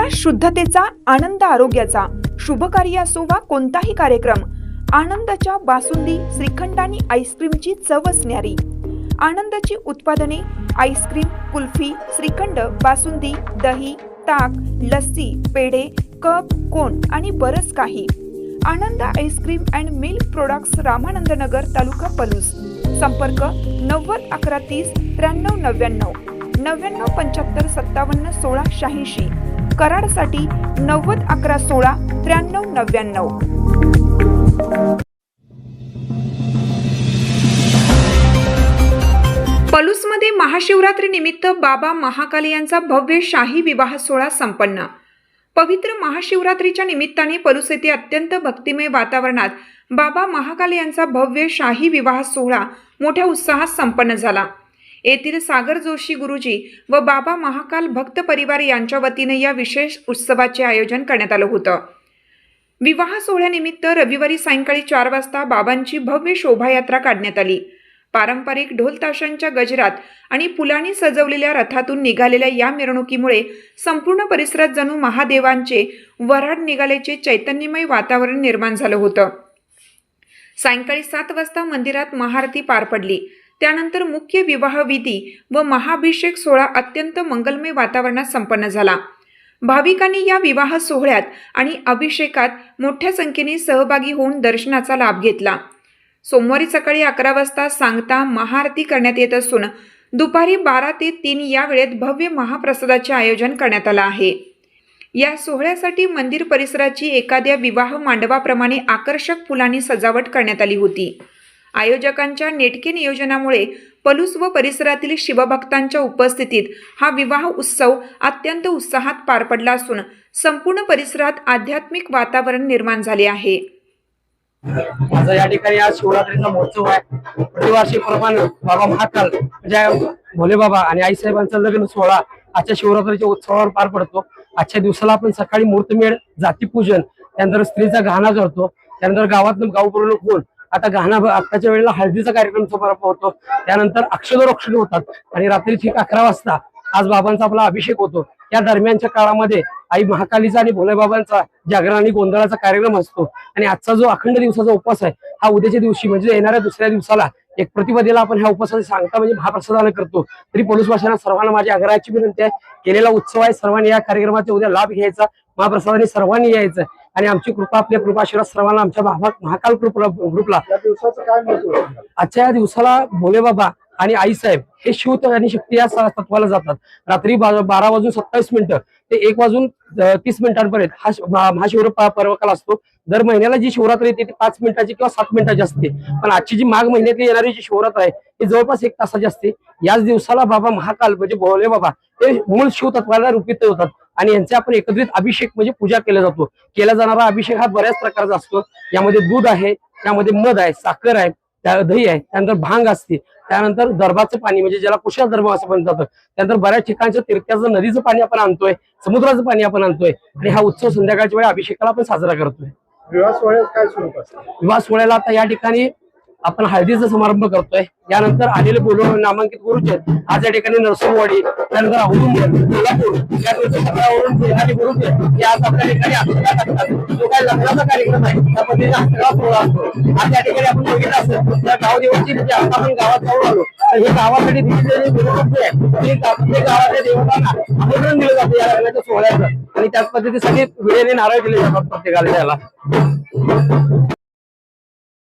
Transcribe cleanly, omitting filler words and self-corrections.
विश्वास शुद्धतेचा, आनंद आरोग्याचा, शुभ कार्य असो वा कोणताही कार्यक्रम, आनंदाच्या बासुंदी, श्रीखंड आणि आईस्क्रीमची चवच न्यारी. आनंदाची उत्पादने आईस्क्रीम, कुल्फी, श्रीखंड, बासुंदी, दही, ताक, लस्सी, पेढे, कप, कोन आणि बरंच काही. Anand ice cream and milk products, Ramanand Nagar, taluka Palus. संपर्क 90 11 30 93 99 99 75 57 16 86. कराडसाठी 90 11 16 93 99. पलूसमध्ये महाशिवरात्री निमित्त बाबा महाकाली यांचा भव्य शाही विवाह सोहळा संपन्न. पवित्र महाशिवरात्रीच्या निमित्ताने पलूस येथे अत्यंत भक्तिमय वातावरणात बाबा महाकाली यांचा भव्य शाही विवाह सोहळा मोठ्या उत्साहात संपन्न झाला. येथील सागर जोशी गुरुजी व बाबा महाकाल भक्त परिवार यांच्या वतीने या विशेष उत्सवाचे आयोजन करण्यात आलं होतं. विवाह सोहळ्यानिमित्त रविवारी सायंकाळी 4 वाजता बाबांची भव्य शोभायात्रा काढण्यात आली. पारंपरिक ढोल ताशांच्या गजरात आणि फुलांनी सजवलेल्या रथातून निघालेल्या या मिरवणुकीमुळे संपूर्ण परिसरात जणू महादेवांचे वऱ्हाड निघाल्याचे चैतन्यमय वातावरण निर्माण झालं होतं. सायंकाळी 7 वाजता मंदिरात महाआरती पार पडली. त्यानंतर मुख्य विवाह विधी व महाअभिषेक सोहळा अत्यंत मंगलमय वातावरणात संपन्न झाला. भाविकांनी या विवाह सोहळ्यात आणि अभिषेकात मोठ्या संख्येने सहभागी होऊन दर्शनाचा लाभ घेतला. सोमवारी सकाळी 11 वाजता सांगता महाआरती करण्यात येत असून दुपारी 12 ते 3 या वेळेत भव्य महाप्रसादाचे आयोजन करण्यात आलं आहे. या सोहळ्यासाठी मंदिर परिसराची एखाद्या विवाह मांडवाप्रमाणे आकर्षक फुलांनी सजावट करण्यात आली होती. आयोजकांच्या नेटके नियोजनामुळे पलूस व परिसरातील शिवभक्तांच्या उपस्थितीत हा विवाह उत्सव अत्यंत उत्साहात पार पडला असून संपूर्ण परिसरात आध्यात्मिक वातावरण निर्माण झाले आहे. माझा या ठिकाणी आज शिवरात्रीचा महोत्सव आहे. प्रतिवर्षीप्रमाणे बाबा महाकाल म्हणजे भोले बाबा आणि आईसाहेबांचा लग्न सोहळा आजच्या शिवरात्रीच्या उत्सवावर पार पडतो. आजच्या दिवसाला आपण सकाळी मुहूर्तमेढ, जातीपूजन, त्यानंतर स्त्रीचा गहना करतो. त्यानंतर गावातून गावप्रमुख होऊन आता गहना आताच्या वेळेला हळदीचा कार्यक्रम समारंभ होतो. त्यानंतर अक्षरोक्षणी होतात आणि रात्री ठीक 11 वाजता आज बाबांचा आपला अभिषेक होतो. या दरम्यानच्या काळामध्ये आई महाकालीचा आणि भोले बाबांचा जागरण आणि गोंधळाचा कार्यक्रम असतो. आणि आजचा जो अखंड दिवसाचा उपवास आहे हा उद्याच्या दिवशी म्हणजे येणाऱ्या दुसऱ्या दिवसाला एक प्रतिपदेला आपण ह्या उपवासाची सांगता म्हणजे महाप्रसादाने करतो. तरी पोलीसवाशांना सर्वांना माझी आग्रहाची विनंती आहे, केलेला उत्सव आहे, सर्वांनी या कार्यक्रमाचा उद्या लाभ घ्यायचा, महाप्रसादाने सर्वांनी यायचं आणि आमची कृपा, आपल्या कृपाशीर्वाद सर्वांना आमच्या महाकाल ग्रुपला. दिवसाचं काय महत्व? आजच्या या दिवसाला भोले बाबा आणि आईसाहेब हे शिव आणि शक्ती या तत्वाला जातात. रात्री 12:27 ते 1:30 हा महाशिवरात्र पर्वकाल असतो. दर महिन्याला जी शिवरात्र येते ती 5 मिनिटाची किंवा 7 मिनिटाची असते. पण आजची जी माघ महिन्यातली येणारी जी शिवरात्र आहे ती जवळपास 1 तासाची असते. याच दिवसाला बाबा महाकाल म्हणजे भोले बाबा हे मूळ शिव तत्वाला रूपित होतात आणि यांचे आपण एकत्रित अभिषेक म्हणजे पूजा केला जातो. केला जाणारा अभिषेक हा बऱ्याच प्रकारचा असतो. यामध्ये दूध आहे, त्यामध्ये मध आहे, साखर आहे, दही आहे, त्यानंतर भांग असते, त्यानंतर दर्भाचं पाणी म्हणजे ज्याला कुशल दर्भ असं पण जातं. त्यानंतर बऱ्याच ठिकाणच्या तीर्थाचं नदीचं पाणी आपण आणतोय, समुद्राचं पाणी आपण आणतोय आणि हा उत्सव संध्याकाळच्या वेळी अभिषेकाला आपण साजरा करतोय. विवाह सोहळ्यात काय स्वरूप असतं? विवाह सोहळ्याला आता या ठिकाणी आपण हळदीचा समारंभ करतोय. यानंतर आलेले बोलून नामांकित गुरुचे आज या ठिकाणी नरसोंवाडी, त्यानंतर औरंगाबाद, कोल्हापूर या सगळ्यावरून येणारे गुरुचे हे आज आपल्या ठिकाणी हस्तला टाकतात. जो काही लग्नाचा कार्यक्रम आहे त्या पद्धतीने हस्तला सोहळा असतो. आज या ठिकाणी आपण बघितलं असतं त्या गावदेवाची म्हणजे आता आपण गावात जाऊन आलो तर हे गावासाठी दिलेले मिरवणूक जे आहे ते गावातल्या देवतांना आमंत्रण दिलं जातं या लग्नाच्या सोहळ्याचं आणि त्याच पद्धतीने सगळे वेळेने नारळ दिले जातात प्रत्येकाला. त्याला